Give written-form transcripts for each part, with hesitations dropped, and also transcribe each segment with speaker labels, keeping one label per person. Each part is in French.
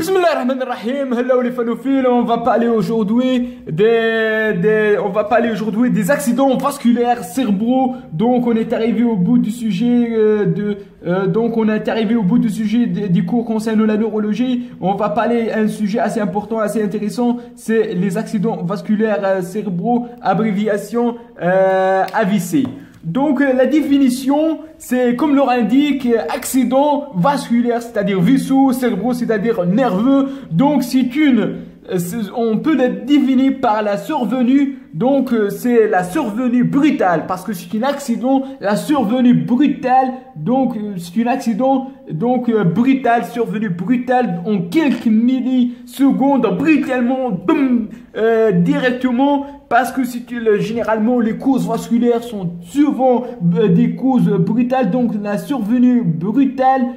Speaker 1: Bismillahirrahmanirrahim, hello les fanophiles, on va parler aujourd'hui des accidents vasculaires cérébraux. Donc on est arrivé au bout du sujet des cours concernant la neurologie. On va parler d'un sujet assez important, assez intéressant, c'est les accidents vasculaires cérébraux, abréviation AVC. Donc la définition, c'est comme leur indique, accident vasculaire, c'est-à-dire vaisseau, cérébro, c'est-à-dire nerveux. Donc on peut la définir par la survenue. Donc c'est la survenue brutale, parce que c'est un accident, la survenue brutale. Donc c'est un accident brutal, survenue brutale en quelques millisecondes, brutalement, boum, directement. Parce que généralement les causes vasculaires sont souvent des causes brutales, donc la survenue brutale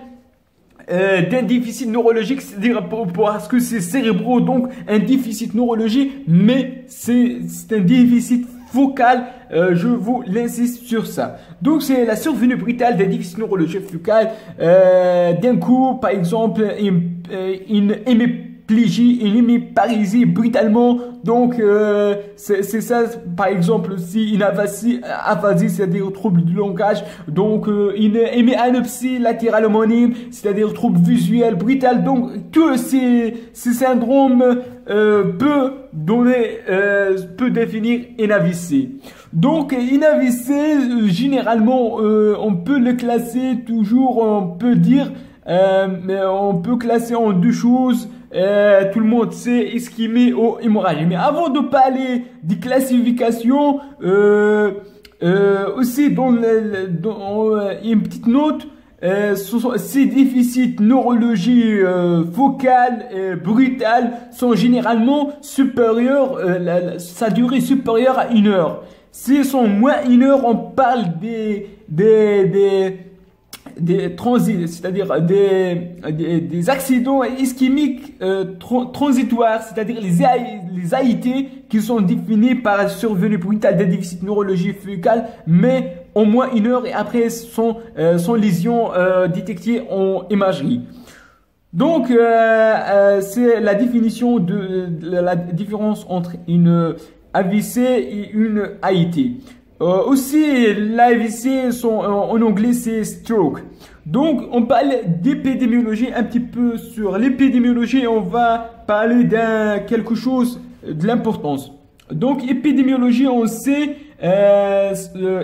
Speaker 1: d'un déficit neurologique, c'est-à-dire parce que c'est cérébraux, donc un déficit neurologique, mais c'est un déficit focal, je vous l'insiste sur ça. Donc c'est la survenue brutale d'un déficit neurologique focal, d'un coup, par exemple, une hémiplégie brutalement. Donc c'est ça, par exemple, si une aphasie, c'est-à-dire trouble du langage, donc une hémianopsie latérale homonyme, c'est-à-dire trouble visuel brutal. Donc tous ces syndromes peut définir une AVC. Donc une AVC, généralement on peut le classer toujours, on peut dire, mais on peut classer en deux choses. Tout le monde sait ischémie ou hémorragie. Mais avant de parler des classifications, aussi dans une petite note, ces déficits neurologiques focales et brutales sont généralement supérieurs, sa durée supérieure à 1 heure. S'ils sont moins 1 heure, on parle des transits, c'est-à-dire des accidents ischémiques transitoires, c'est-à-dire les AIT qui sont définis par la survenue brutale d'un déficit neurologique focal, mais au moins 1 heure et après sont lésions détectées en imagerie. Donc c'est la définition de la différence entre une AVC et une AIT. Aussi, l'AVC, en anglais, c'est stroke. Donc, on parle d'épidémiologie, un petit peu sur l'épidémiologie, on va parler quelque chose de l'importance. Donc, épidémiologie, on sait,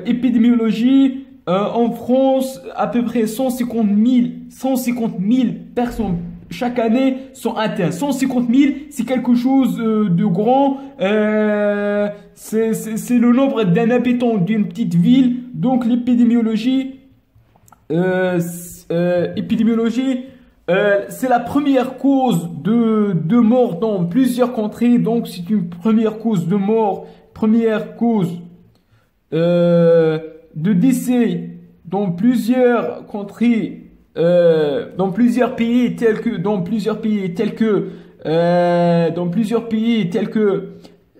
Speaker 1: épidémiologie, en France, à peu près 150 000 personnes chaque année sont atteints. 150 000, c'est quelque chose de grand. C'est le nombre d'un habitant d'une petite ville. Donc l'épidémiologie, c'est la première cause de mort dans plusieurs contrées. Donc c'est une première cause de mort, première cause de décès dans plusieurs contrées. Dans plusieurs pays tels que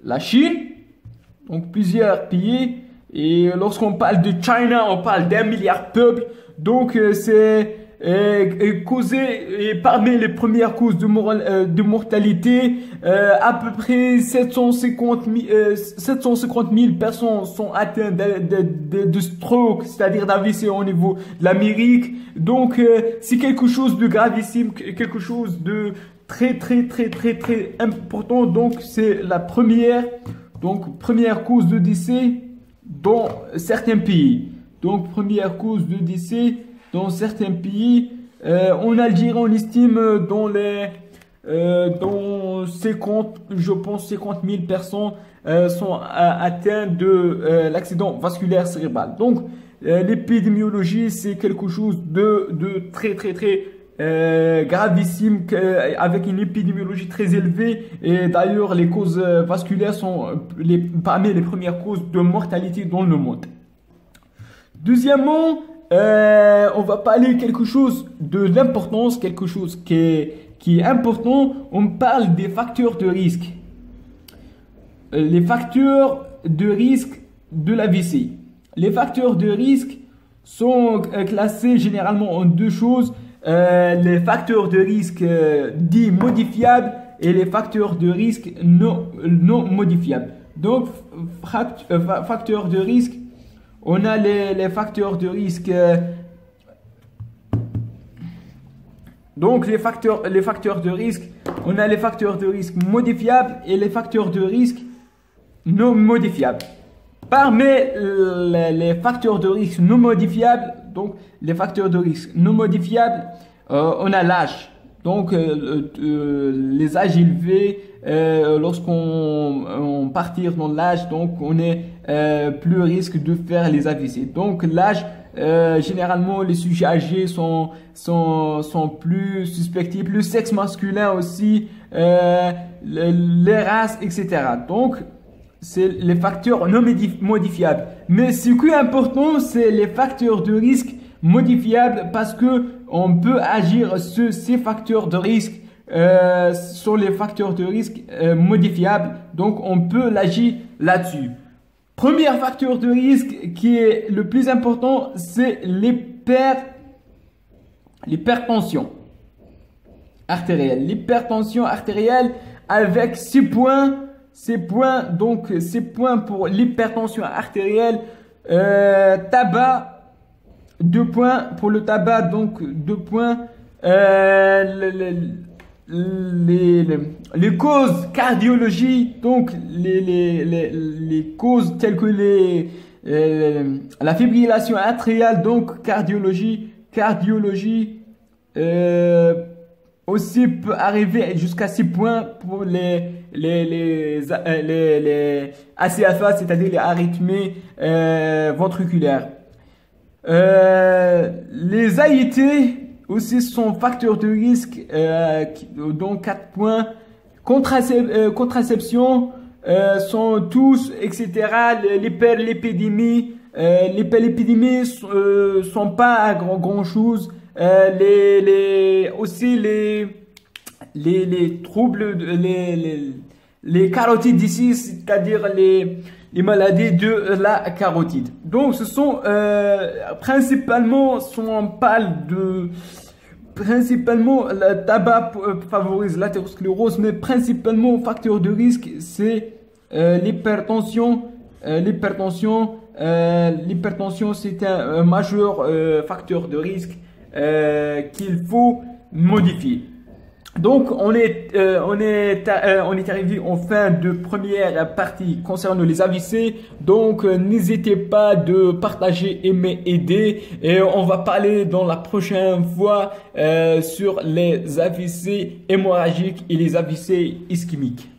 Speaker 1: la Chine, donc plusieurs pays. Et lorsqu'on parle de China, on parle d'1 milliard de peuples. Donc c'est causé, et parmi les premières causes de mortalité, à peu près 750 000 personnes sont atteintes de stroke, c'est-à-dire d'AVC au niveau de l'Amérique. Donc c'est quelque chose de gravissime, quelque chose de très important. Donc c'est la première cause de décès dans certains pays. Donc première cause de décès dans certains pays. En Algérie, on estime dans 50 000 personnes sont atteintes de l'accident vasculaire cérébral. Donc l'épidémiologie, c'est quelque chose de très gravissime, avec une épidémiologie très élevée. Et d'ailleurs, les causes vasculaires sont parmi les premières causes de mortalité dans le monde. Deuxièmement, on va parler quelque chose de l'importance, quelque chose qui est important. On parle des facteurs de risque. Les facteurs de risque de l'AVC. Les facteurs de risque sont classés généralement en deux choses. les facteurs de risque dits modifiables et les facteurs de risque non modifiables. Donc, facteurs de risque, on a les facteurs de risque. Donc, les facteurs de risque, on a les facteurs de risque modifiables et les facteurs de risque non modifiables. Parmi les facteurs de risque non modifiables, donc les facteurs de risque non modifiables, on a l'âge. Donc, les âges élevés, lorsqu'on partir dans l'âge, donc on est plus risque de faire les AVC. Donc, l'âge, généralement, les sujets âgés sont plus susceptibles, le sexe masculin aussi, les races, etc. Donc, c'est les facteurs non modifiables. Mais ce qui est important, c'est les facteurs de risque modifiables parce que on peut agir sur ces facteurs de risque, sur les facteurs de risque modifiables. Donc, on peut l'agir là-dessus. Premier facteur de risque qui est le plus important, c'est l'hypertension artérielle. L'hypertension artérielle avec 6 points. Donc 6 points pour l'hypertension artérielle. Tabac, 2 points pour le tabac, donc 2 points. Les causes cardiologiques, donc les causes telles que la fibrillation atriale, donc cardiologie aussi peut arriver jusqu'à 6 points pour les ACFA, c'est-à-dire les arythmies ventriculaires. Les AIT aussi sont facteurs de risque, donc 4 points. Contraception sont tous, etc. L'hyperlipidémie, sont pas grand chose. Aussi les troubles, les carotides disease, c'est-à-dire les maladies de la carotide. Donc, ce sont principalement, si on parle principalement, le tabac favorise l'athérosclérose, mais principalement facteur de risque, c'est l'hypertension. L'hypertension, c'est un majeur facteur de risque qu'il faut modifier. Donc, on est arrivé en fin de première partie concernant les AVC. Donc, n'hésitez pas de partager, aimer, aider. Et on va parler dans la prochaine fois sur les AVC hémorragiques et les AVC ischémiques.